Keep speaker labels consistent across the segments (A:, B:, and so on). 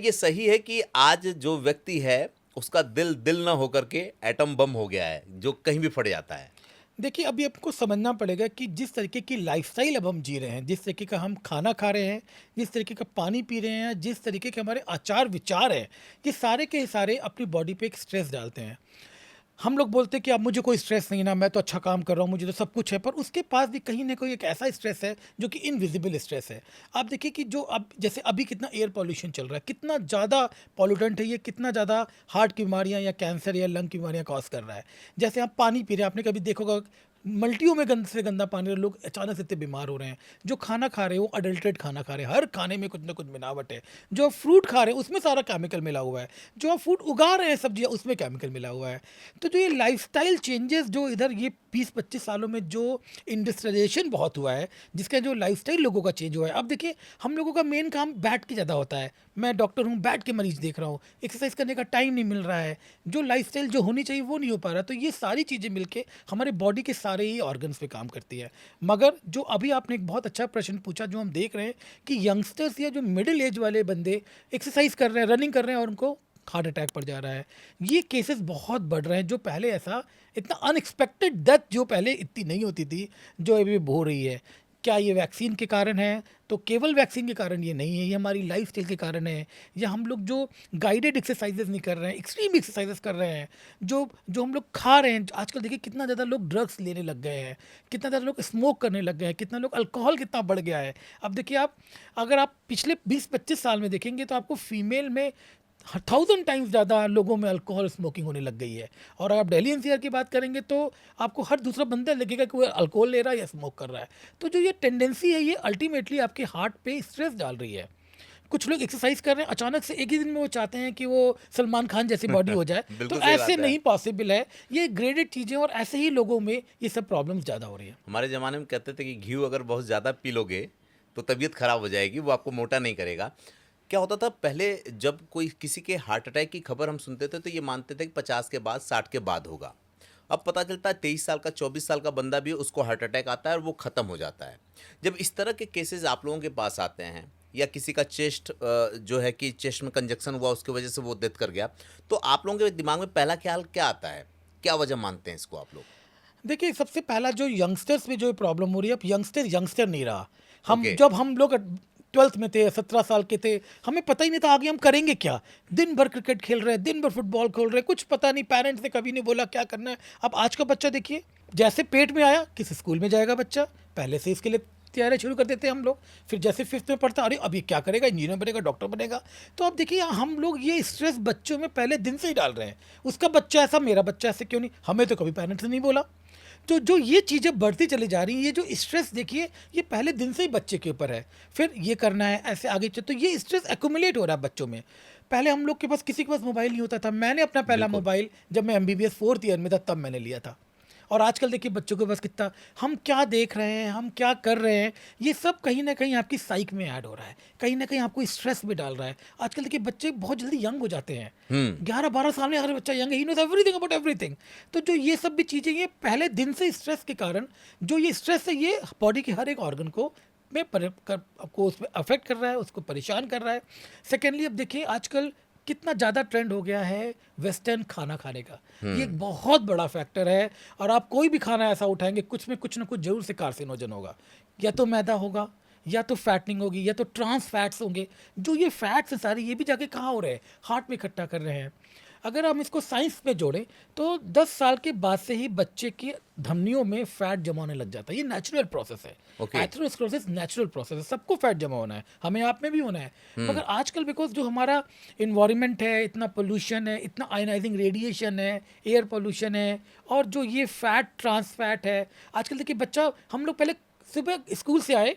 A: ये सही है कि आज जो व्यक्ति है उसका दिल दिल ना होकर के एटम बम हो गया है जो कहीं भी फट जाता है?
B: देखिए, अभी आपको समझना पड़ेगा कि जिस तरीके की लाइफ़स्टाइल अब हम जी रहे हैं, जिस तरीके का हम खाना खा रहे हैं, जिस तरीके का पानी पी रहे हैं, जिस तरीके के हमारे आचार-विचार हैं, ये सारे के सारे अपनी बॉडी पे एक स्ट्रेस डालते हैं। हम लोग बोलते हैं कि अब मुझे कोई स्ट्रेस नहीं ना, मैं तो अच्छा काम कर रहा हूँ, मुझे तो सब कुछ है, पर उसके पास भी कहीं न कहीं एक ऐसा स्ट्रेस है, जो कि इनविजिबल स्ट्रेस है। आप देखिए कि जो अब जैसे अभी कितना एयर पॉल्यूशन चल रहा है, कितना ज़्यादा पॉल्यूटेंट है ये, कितना ज़्यादा हार्ट की बीमारियाँ या कैंसर या लंग की बीमारियाँ कॉज़ कर रहा है। जैसे आप पानी पी रहे हैं, आपने कभी देखा होगा मल्टियों में गंद से गंदा पानी, लोग अचानक से इतने बीमार हो रहे हैं। जो खाना खा रहे हैं, वो अडल्ट्रेट खाना खा रहे हैं, हर खाने में कुछ ना कुछ मिलावट है। जो आप फ्रूट खा रहे हैं, उसमें सारा केमिकल मिला हुआ है। जो आप फूड उगा रहे हैं, सब्जियाँ, उसमें केमिकल मिला हुआ है। तो जो ये लाइफ़स्टाइल चेंजेस जो इधर ये 20-25 सालों में जो इंडस्ट्रियलाइज़ेशन बहुत हुआ है, जिसका जो लाइफ़स्टाइल लोगों का चेंज हुआ है। अब देखिए, हम लोगों का मेन काम बैठ के ज़्यादा होता है। मैं डॉक्टर हूँ, बैठ के मरीज़ देख रहा हूँ, एक्सरसाइज़ करने का टाइम नहीं मिल रहा है। जो लाइफ़स्टाइल जो होनी चाहिए, वो नहीं हो पा रहा। तो ये सारी चीज़ें मिलके हमारे बॉडी के सारे ही ऑर्गन्स पे काम करती है। मगर जो अभी आपने एक बहुत अच्छा प्रश्न पूछा, जो हम देख रहे हैं कि यंगस्टर्स या जो मिडिल एज वाले बंदे एक्सरसाइज़ कर रहे हैं, रनिंग कर रहे हैं और उनको हार्ट अटैक पड़ जा रहा है। ये केसेस बहुत बढ़ रहे हैं, जो पहले ऐसा इतना अनएक्सपेक्टेड डेथ जो पहले इतनी नहीं होती थी, जो अभी हो रही है। क्या ये वैक्सीन के कारण है? तो केवल वैक्सीन के कारण ये नहीं है, ये हमारी लाइफ़स्टाइल के कारण है, या हम लोग जो गाइडेड एक्सरसाइज़ेज़ नहीं कर रहे हैं, एक्सट्रीम एक्सरसाइज़ेज़ कर रहे हैं, जो जो हम लोग खा रहे हैं। आजकल देखिए कितना ज़्यादा लोग ड्रग्स लेने लग गए हैं, कितना ज़्यादा लोग स्मोक करने लग गए हैं, कितना लोग अल्कोहल कितना बढ़ गया है। अब देखिए आप, अगर आप पिछले 20-25 साल में देखेंगे तो आपको फीमेल में 1000 टाइम्स ज़्यादा लोगों में अल्कोहल स्मोकिंग होने लग गई है। और अगर आप दिल्ली एनसीआर की बात करेंगे तो आपको हर दूसरा बंदा लगेगा कि वो अल्कोहल ले रहा है या स्मोक कर रहा है। तो जो ये टेंडेंसी है, ये अल्टीमेटली आपके हार्ट पे स्ट्रेस डाल रही है। कुछ लोग एक्सरसाइज कर रहे हैं, अचानक से एक ही दिन में वो चाहते हैं कि वो सलमान खान जैसी बॉडी हो जाए। तो
A: बिल्कुल सही
B: ऐसे
A: बात है।
B: नहीं पॉसिबल है। ये ग्रेडेड चीज़ें, और ऐसे ही लोगों में ये सब प्रॉब्लम्स ज़्यादा हो रही है।
A: हमारे ज़माने में कहते थे कि घी अगर बहुत ज़्यादा पी लोगे तो तबीयत खराब हो जाएगी, वो आपको मोटा नहीं करेगा। क्या होता था पहले, जब कोई किसी के हार्ट अटैक की खबर हम सुनते थे तो ये मानते थे कि 50 के बाद 60 के बाद होगा। अब पता चलता है 23 साल का 24 साल का बंदा भी उसको हार्ट अटैक आता है और वो ख़त्म हो जाता है। जब इस तरह के केसेस आप लोगों के पास आते हैं, या किसी का चेस्ट जो है कि चेस्ट में कंजक्शन हुआ उसकी वजह से वो डेथ कर गया, तो आप लोगों के दिमाग में पहला ख्याल क्या आता है? क्या वजह मानते हैं इसको आप लोग?
B: देखिए, सबसे पहला जो यंगस्टर्स में जो प्रॉब्लम हो रही है, अब यंगस्टर यंगस्टर नहीं रहा। हम
A: ओके।
B: जब हम लोग 12th में थे, 17 साल के थे, हमें पता ही नहीं था आगे हम करेंगे क्या। दिन भर क्रिकेट खेल रहे हैं, दिन भर फुटबॉल खेल रहे हैं, कुछ पता नहीं, पेरेंट्स ने कभी नहीं बोला क्या करना है। अब आज का बच्चा देखिए, जैसे पेट में आया, किस स्कूल में जाएगा बच्चा, पहले से इसके लिए तैयारी शुरू कर देते हैं हम लोग। फिर जैसे 5th में पढ़ता, अरे अभी क्या करेगा, इंजीनियर बनेगा, डॉक्टर बनेगा। तो अब देखिए, हम लोग ये स्ट्रेस बच्चों में पहले दिन से ही डाल रहे हैं। उसका बच्चा ऐसा, मेरा बच्चा ऐसे क्यों नहीं, हमें तो कभी पेरेंट्स ने नहीं बोला। तो जो ये चीज़ें बढ़ती चली जा रही हैं, ये जो स्ट्रेस देखिए, ये पहले दिन से ही बच्चे के ऊपर है। फिर ये करना है, ऐसे आगे तो ये स्ट्रेस एक्यूमुलेट हो रहा है बच्चों में। पहले हम लोग के पास, किसी के पास मोबाइल नहीं होता था। मैंने अपना पहला
A: बिल्कुल।
B: मोबाइल जब मैं एमबीबीएस 4th ईयर में था, तब मैंने लिया था। और आजकल देखिए बच्चों के पास कितना, हम क्या देख रहे हैं, हम क्या कर रहे हैं, ये सब कहीं ना कहीं आपकी साइक में ऐड हो रहा है, कहीं ना कहीं आपको स्ट्रेस में डाल रहा है। आजकल देखिए बच्चे बहुत जल्दी यंग हो जाते हैं।
A: हुँ।
B: 11-12 साल में अगर बच्चा यंग है, he knows everything about everything. तो जो ये सब भी चीज़ें, ये पहले दिन से स्ट्रेस के कारण, जो ये स्ट्रेस है, ये बॉडी के हर एक ऑर्गन को आपको उसमें अफेक्ट कर रहा है, उसको परेशान कर रहा है। सेकेंडली, अब देखिए आजकल कितना ज़्यादा ट्रेंड हो गया है वेस्टर्न खाना खाने का। ये एक बहुत बड़ा फैक्टर है। और आप कोई भी खाना ऐसा उठाएंगे, कुछ में कुछ ना कुछ जरूर से कार्सिनोजन होगा। या तो मैदा होगा, या तो फैटनिंग होगी, या तो ट्रांस फैट्स होंगे। जो ये फैट्स हैं सारे, ये भी जाके कहाँ हो रहे हैं, हार्ट में इकट्ठा कर रहे हैं। अगर हम इसको साइंस में जोड़ें, तो 10 साल के बाद से ही बच्चे की धमनियों में फैट जमा होने लग जाता है। ये नेचुरल प्रोसेस है।
A: ओके।
B: एथेरोस्क्लेरोसिस नेचुरल प्रोसेस है, सबको फैट जमा होना है, हमें आप में भी होना है। मगर आजकल बिकॉज जो हमारा इन्वायरमेंट है, इतना पोल्यूशन है, इतना आयनाइजिंग रेडिएशन है, एयर पोल्यूशन है, और जो ये फैट, ट्रांस फैट है। आजकल देखिए बच्चा, हम लोग पहले सुबह स्कूल से आए,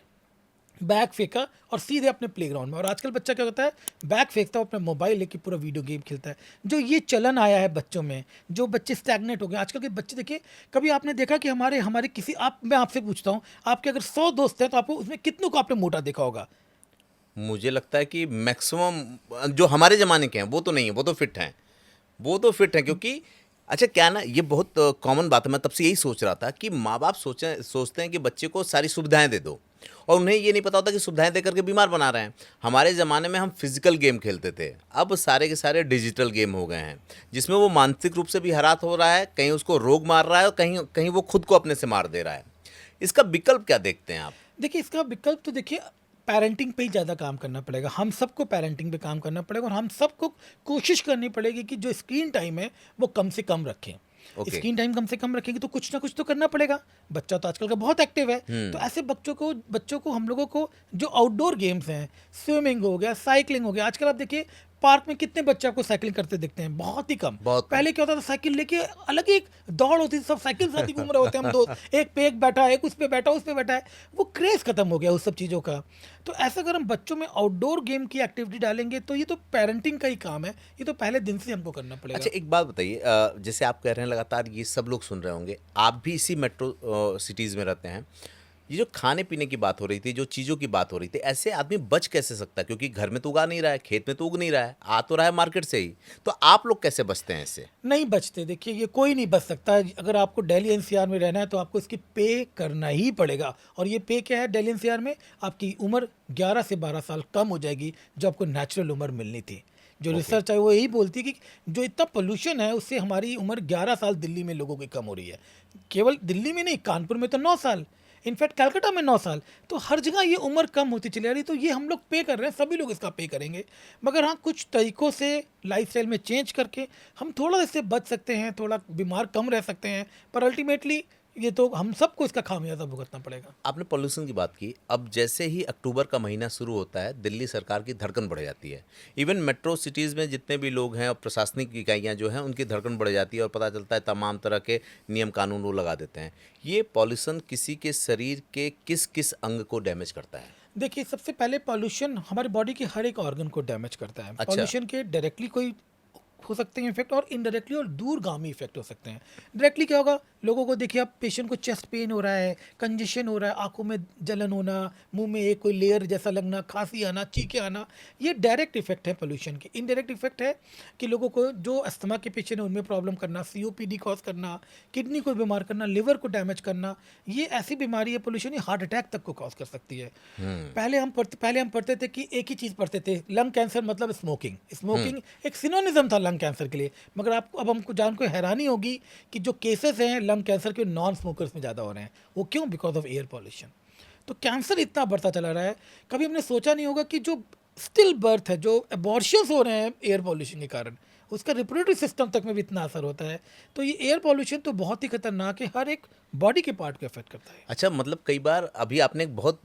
B: बैग फेंका और सीधे अपने प्लेग्राउंड में। और आजकल बच्चा क्या होता है, बैग फेंकता है, अपना मोबाइल लेके पूरा वीडियो गेम खेलता है। जो ये चलन आया है बच्चों में, जो बच्चे स्टैग्नेट हो गए आजकल के बच्चे। देखिए, कभी आपने देखा कि हमारे हमारे किसी, आप, मैं आपसे पूछता हूँ, आपके अगर 100 दोस्त हैं, तो आपको उसमें कितनों को आपने मोटा देखा होगा?
A: मुझे लगता है कि मैक्सिमम जो हमारे ज़माने के हैं वो तो नहीं है, वो तो फिट हैं। वो तो फिट हैं क्योंकि अच्छा क्या है ना, ये बहुत कॉमन बात है। मैं तब से यही सोच रहा था कि माँ-बाप सोचते हैं कि बच्चे को सारी सुविधाएँ दे दो। और उन्हें ये नहीं पता होता कि सुविधाएं दे करके बीमार बना रहे हैं। हमारे ज़माने में हम फिजिकल गेम खेलते थे, अब सारे के सारे डिजिटल गेम हो गए हैं, जिसमें वो मानसिक रूप से भी हरास हो रहा है, कहीं उसको रोग मार रहा है और कहीं कहीं वो खुद को अपने से मार दे रहा है। इसका विकल्प क्या देखते हैं आप?
B: देखिए, इसका विकल्प तो देखिए पेरेंटिंग पे ही ज़्यादा काम करना पड़ेगा। हम सबको पेरेंटिंग पे काम करना पड़ेगा और हम सबको कोशिश करनी पड़ेगी कि जो स्क्रीन टाइम है वो कम से कम रखें।
A: ओके।
B: स्क्रीन टाइम कम से कम रखेंगे तो कुछ ना कुछ तो करना पड़ेगा। बच्चा तो आजकल का बहुत एक्टिव है, तो ऐसे बच्चों को हम लोगों को जो आउटडोर गेम्स हैं, स्विमिंग हो गया, साइकिलिंग हो गया। आजकल आप देखिए पार्क में कितने बच्चे आपको साइकिलिंग करते दिखते हैं, बहुत ही कम।
A: बहुत कम।
B: पहले क्या होता था, साइकिल लेके अलग ही एक दौड़ होती थी, सब साइकिल साथ ही घूम रहे होते हैं हम दोस्त, एक पे एक बैठा है, एक उस पे बैठा, उस पे बैठा है। वो क्रेज खत्म हो गया उस सब चीज़ों का। तो ऐसा अगर हम बच्चों में आउटडोर गेम की एक्टिविटी डालेंगे तो ये तो पेरेंटिंग का ही काम है, ये तो पहले दिन से हमको करना पड़ेगा।
A: अच्छा, एक बात बताइए, जैसे आप कह रहे हैं लगातार ये सब लोग सुन रहे होंगे, आप भी इसी मेट्रो सिटीज़ में रहते हैं। ये जो खाने-पीने की बात हो रही थी, जो चीज़ों की बात हो रही थी, ऐसे आदमी बच कैसे सकता है? क्योंकि घर में तो उगा नहीं रहा है, खेत में तो उग नहीं रहा है, आ तो रहा है मार्केट से ही। तो आप लोग कैसे बचते हैं इससे?
B: नहीं बचते, देखिए ये कोई नहीं बच सकता। अगर आपको दिल्ली एनसीआर में रहना है तो आपको इसकी पे करना ही पड़ेगा। और ये पे क्या है, दिल्ली एनसीआर में आपकी उम्र 11 से 12 साल कम हो जाएगी, जो आपको नेचुरल उम्र मिलनी थी। जो
A: ओके।
B: रिसर्च है वो यही बोलती है कि जो इतना पोल्यूशन है उससे हमारी उम्र 11 साल दिल्ली में लोगों की कम हो रही है। केवल दिल्ली में नहीं, कानपुर में तो 9 साल, इनफैक्ट कलकत्ता में 9 साल। तो हर जगह ये उम्र कम होती चली जा रही है। तो ये हम लोग पे कर रहे हैं, सभी लोग इसका पे करेंगे। मगर हाँ, कुछ तरीकों से लाइफस्टाइल में चेंज करके हम थोड़ा इससे बच सकते हैं, थोड़ा बीमार कम रह सकते हैं। पर अल्टीमेटली ये तो हम सबको इसका खामियाजा भुगतना पड़ेगा।
A: आपने पॉल्यूशन की बात की, अब जैसे ही अक्टूबर का महीना शुरू होता है, दिल्ली सरकार की धड़कन बढ़ जाती है। इवन मेट्रो सिटीज़ में जितने भी लोग हैं और प्रशासनिक इकाइयाँ जो हैं, उनकी धड़कन बढ़ जाती है और पता चलता है तमाम तरह के नियम कानून वो लगा देते हैं। ये पॉल्यूशन किसी के शरीर के किस-किस अंग को डैमेज करता है?
B: देखिए, सबसे पहले पॉल्यूशन हमारी बॉडी के हर एक ऑर्गन को डैमेज करता है।
A: अच्छा।
B: पॉल्यूशन के डायरेक्टली कोई हो सकते हैं इफेक्ट, और इनडायरेक्टली और दूरगामी इफेक्ट हो सकते हैं। डायरेक्टली क्या होगा, लोगों को देखिए, आप पेशेंट को चेस्ट पेन हो रहा है, कंजेशन हो रहा है, आंखों में जलन होना, मुंह में एक कोई लेयर जैसा लगना, खांसी आना, चीखें आना, ये डायरेक्ट इफेक्ट है पोल्यूशन के। इनडायरेक्ट इफेक्ट है कि लोगों को जो अस्थमा के पेशेंट है उनमें प्रॉब्लम करना, सीओपीडी कॉज करना, किडनी को बीमार करना, लिवर को डैमेज करना। ये ऐसी बीमारी है पोल्यूशन, ये हार्ट अटैक तक को कॉज कर सकती है। पहले हम पढ़ते थे कि एक ही चीज़ पढ़ते थे, लंग कैंसर मतलब स्मोकिंग। स्मोकिंग एक सिनोनिज्म था लंग कैंसर के लिए। मगर आपको अब हमको जान को हैरानी होगी कि जो केसेस हैं लंग कैंसर के नॉन स्मोकर्स में ज़्यादा हो रहे हैं। वो क्यों? Because of air pollution. तो कैंसर इतना बढ़ता चला रहा है, कभी हमने सोचा नहीं होगा कि जो स्टिल बर्थ है, जो अबॉर्शंस हो रहे हैं एयर पॉल्यूशन के कारण, उसका रिप्रोडक्टिव सिस्टम तक में भी इतना असर होता है। तो ये एयर पॉल्यूशन तो बहुत ही खतरनाक है, हर एक बॉडी के पार्ट को इफेक्ट करता है।
A: अच्छा, मतलब कई बार अभी आपने एक बहुत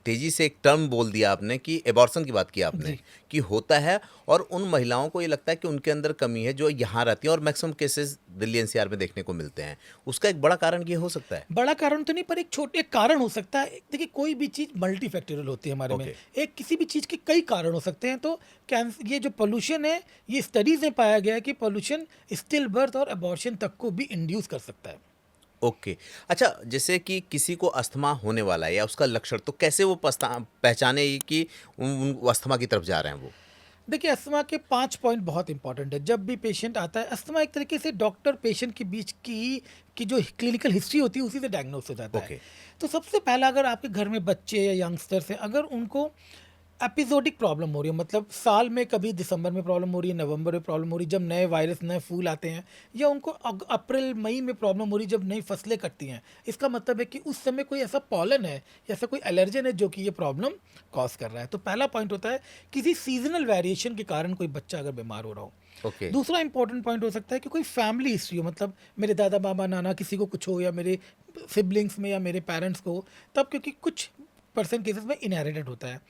A: तेजी से एक टर्म बोल दिया आपने कि एबॉर्शन की बात की आपने,
B: जी।
A: कि होता है और उन महिलाओं को ये लगता है कि उनके अंदर कमी है जो यहाँ रहती हैं और मैक्सिमम केसेस दिल्ली एनसीआर में देखने को मिलते हैं। उसका एक बड़ा कारण ये हो सकता है?
B: बड़ा कारण तो नहीं, पर एक छोटे कारण हो सकता है। देखिए, कोई भी चीज़ मल्टीफैक्टोरियल होती है हमारे में।
A: ओके।
B: एक किसी भी चीज़ के कई कारण हो सकते हैं। तो कैंसर, ये जो पोल्यूशन है, ये स्टडीज़ में पाया गया है कि पोल्यूशन स्टिल बर्थ और अबॉर्शन तक को भी इंड्यूस कर सकता है।
A: ओके। अच्छा, जैसे कि किसी को अस्थमा होने वाला है या उसका लक्षण, तो कैसे वो पहचाने कि वो अस्थमा की तरफ जा रहे हैं वो?
B: देखिए, अस्थमा के 5 पॉइंट बहुत इंपॉर्टेंट है। जब भी पेशेंट आता है, अस्थमा एक तरीके से डॉक्टर पेशेंट के बीच की जो क्लिनिकल हिस्ट्री होती है उसी से डायग्नोस हो जाता है।
A: ओके।
B: तो सबसे पहला, अगर आपके घर में बच्चे या यंगस्टर्स हैं, अगर उनको एपिसोडिक प्रॉब्लम हो रही है, मतलब साल में कभी दिसंबर में प्रॉब्लम हो रही है, नवंबर में प्रॉब्लम हो रही है जब नए वायरस नए फूल आते हैं, या उनको अप्रैल मई में प्रॉब्लम हो रही है जब नई फसलें कटती हैं, इसका मतलब है कि उस समय कोई ऐसा पॉलन है या ऐसा कोई एलर्जन है जो कि ये प्रॉब्लम कॉज कर रहा है। तो पहला पॉइंट होता है किसी सीजनल वेरिएशन के कारण कोई बच्चा अगर बीमार हो रहा हो।
A: ओके।
B: दूसरा इंपॉर्टेंट पॉइंट हो सकता है कि कोई फैमिली हिस्ट्री हो, मतलब मेरे दादा बाबा नाना किसी को कुछ हो, या मेरे सिबलिंग्स में या मेरे पेरेंट्स को, तब क्योंकि कुछ परसेंट केसेस में इनहेरिटेड होता है।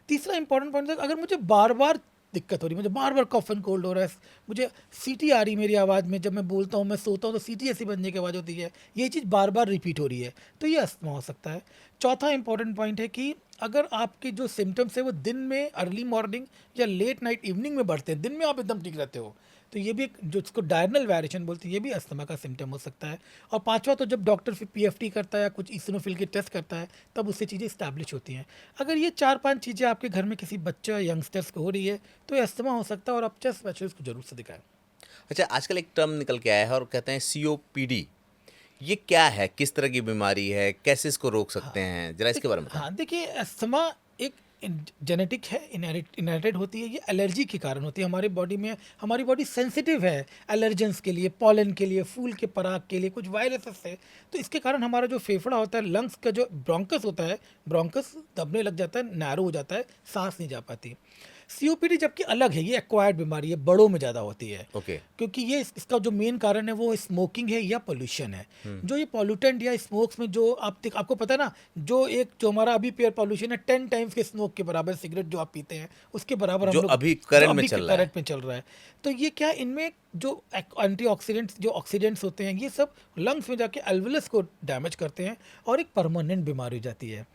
B: तीसरा इंपॉर्टेंट पॉइंट है, अगर मुझे बार बार दिक्कत हो रही है, मुझे बार बार कॉफ एंड कोल्ड हो रहा है, मुझे सीटी आ रही है मेरी आवाज़ में, जब मैं बोलता हूँ मैं सोता हूँ तो सीटी ऐसी बनने की आवाज़ होती है, ये चीज़ बार बार रिपीट हो रही है, तो ये अस्थमा हो सकता है। चौथा इंपॉर्टेंट पॉइंट है कि अगर आपके जो सिम्टम्स है वो दिन में अर्ली मॉर्निंग या लेट नाइट इवनिंग में बढ़ते हैं, दिन में आप एकदम ठीक रहते हो, तो ये भी एक, जो इसको डायरनल वेरिएशन बोलते हैं, ये भी अस्थमा का सिम्टम हो सकता है। और पांचवा, तो जब डॉक्टर फिर पीएफटी करता है या कुछ इसिनोफिल के टेस्ट करता है, तब उससे चीज़ें स्टैब्लिश होती हैं। अगर ये 4-5 चीज़ें आपके घर में किसी बच्चे या यंगस्टर्स को हो रही है तो ये अस्थमा हो सकता है, और आप चेस्ट स्पेशलिस्ट को जरूर से दिखाएं।
A: अच्छा, आजकल एक टर्म निकल के आया है और कहते हैं सीओपीडी। ये क्या है? किस तरह की बीमारी है? कैसे इसको रोक सकते हैं? ज़रा इसके बारे में बताएँ।
B: हाँ, देखिए अस्थमा एक जेनेटिक है, इनहेरिटेड होती है। ये एलर्जी के कारण होती है हमारी बॉडी में। हमारी बॉडी सेंसिटिव है एलर्जेंस के लिए, पॉलन के लिए, फूल के पराग के लिए, कुछ वायरसेस से। तो इसके कारण हमारा जो फेफड़ा होता है, लंग्स का जो ब्रोंकस होता है, ब्रोंकस दबने लग जाता है, नैरो हो जाता है, सांस नहीं जा पाती। सीओपीडी जबकि अलग है, ये एक्वायर्ड बीमारी है, बड़ों में ज़्यादा होती है।
A: ओके।
B: क्योंकि ये इसका जो मेन कारण है वो स्मोकिंग है या पोल्यूशन है। जो ये पॉल्यूटेंट या स्मोक्स में जो आपको पता है ना, जो हमारा अभी पेयर पॉल्यूशन है 10 टाइम्स के स्मोक के बराबर, सिगरेट जो आप पीते हैं उसके बराबर हम
A: जो
B: लोग,
A: अभी
B: जो
A: करंट में
B: अभी के
A: चल रहा है।
B: करंट में चल रहा है। तो ये क्या, इनमें जो एंटीऑक्सीडेंट्स, जो ऑक्सीडेंट्स होते हैं, ये सब लंग्स में जाके एल्वुलस को डैमेज करते हैं और एक परमानेंट बीमारी हो जाती है।